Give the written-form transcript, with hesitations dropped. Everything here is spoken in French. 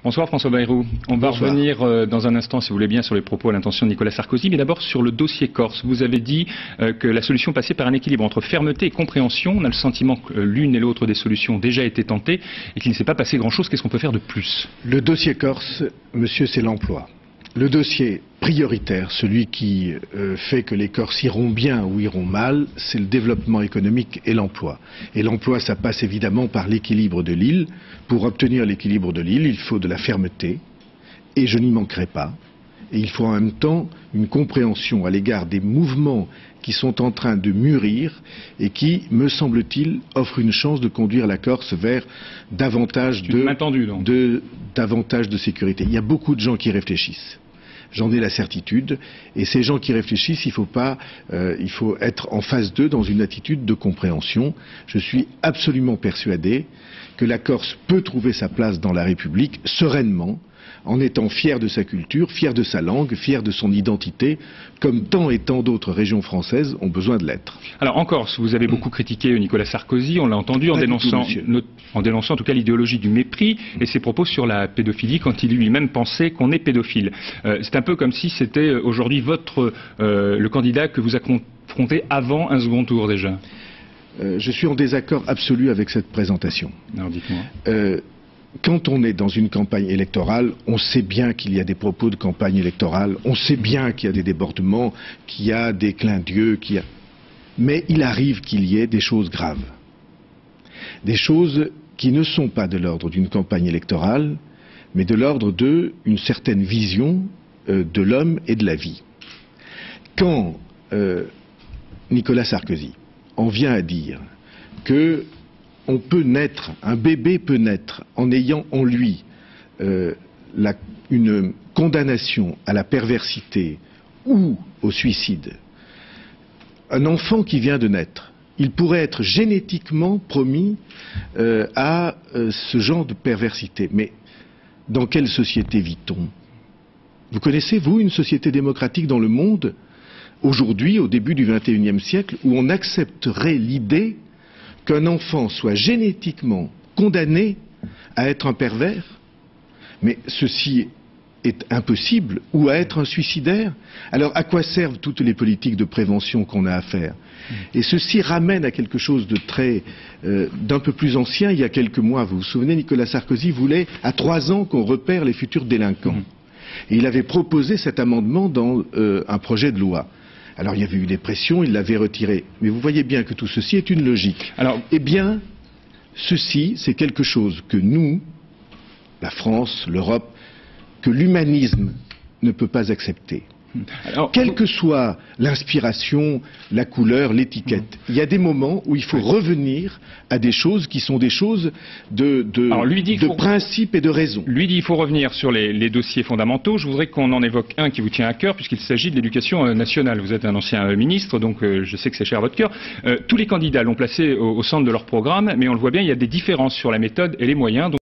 Bonsoir François Bayrou. On va revenir dans un instant, si vous voulez bien, sur les propos à l'intention de Nicolas Sarkozy, mais d'abord sur le dossier Corse. Vous avez dit que la solution passait par un équilibre entre fermeté et compréhension. On a le sentiment que l'une et l'autre des solutions ont déjà été tentées et qu'il ne s'est pas passé grand-chose. Qu'est-ce qu'on peut faire de plus? Le dossier Corse, monsieur, c'est l'emploi. Le dossier prioritaire, celui qui fait que les Corses iront bien ou iront mal, c'est le développement économique et l'emploi. Et l'emploi, ça passe évidemment par l'équilibre de l'île. Pour obtenir l'équilibre de l'île, il faut de la fermeté, et je n'y manquerai pas. Et il faut en même temps une compréhension à l'égard des mouvements qui sont en train de mûrir et qui, me semble-t-il, offrent une chance de conduire la Corse vers davantage davantage de sécurité. Il y a beaucoup de gens qui réfléchissent. J'en ai la certitude, et ces gens qui réfléchissent, il faut être en phase d'eux dans une attitude de compréhension. Je suis absolument persuadé que la Corse peut trouver sa place dans la République sereinement, en étant fière de sa culture, fière de sa langue, fière de son identité, comme tant et tant d'autres régions françaises ont besoin de l'être. Alors en Corse, vous avez beaucoup critiqué Nicolas Sarkozy, on l'a entendu, en dénonçant en tout cas l'idéologie du mépris et ses propos sur la pédophilie quand il lui-même pensait qu'on est pédophile. C'est un peu comme si c'était aujourd'hui le candidat que vous a confronté avant un second tour déjà. Je suis en désaccord absolu avec cette présentation. Alors dites-moi. Quand on est dans une campagne électorale, on sait bien qu'il y a des propos de campagne électorale, on sait bien qu'il y a des débordements, qu'il y a des clins d'yeux, mais il arrive qu'il y ait des choses graves. Des choses qui ne sont pas de l'ordre d'une campagne électorale, mais de l'ordre d'une certaine vision de l'homme et de la vie. Quand Nicolas Sarkozy en vient à dire que un bébé peut naître en ayant en lui une condamnation à la perversité ou au suicide. Un enfant qui vient de naître, il pourrait être génétiquement promis à ce genre de perversité. Mais dans quelle société vit-on? Vous connaissez, vous, une société démocratique dans le monde, aujourd'hui, au début du XXIe siècle, où on accepterait l'idée qu'un enfant soit génétiquement condamné à être un pervers? Mais ceci est impossible, ou à être un suicidaire. Alors à quoi servent toutes les politiques de prévention qu'on a à faire? Et ceci ramène à quelque chose de d'un peu plus ancien. Il y a quelques mois, vous vous souvenez, Nicolas Sarkozy voulait à 3 ans qu'on repère les futurs délinquants. Et il avait proposé cet amendement dans un projet de loi. Alors il y avait eu des pressions, il l'avait retiré. Mais vous voyez bien que tout ceci est une logique. Alors, eh bien, ceci, c'est quelque chose que nous, la France, l'Europe, que l'humanisme ne peut pas accepter. Alors, quelle que soit l'inspiration, la couleur, l'étiquette, il y a des moments où il faut revenir à des choses qui sont des choses de principe et de raison. Lui dit qu'il faut revenir sur les dossiers fondamentaux. Je voudrais qu'on en évoque un qui vous tient à cœur, puisqu'il s'agit de l'éducation nationale. Vous êtes un ancien ministre, donc je sais que c'est cher à votre cœur. Tous les candidats l'ont placé au centre de leur programme, mais on le voit bien, il y a des différences sur la méthode et les moyens. Donc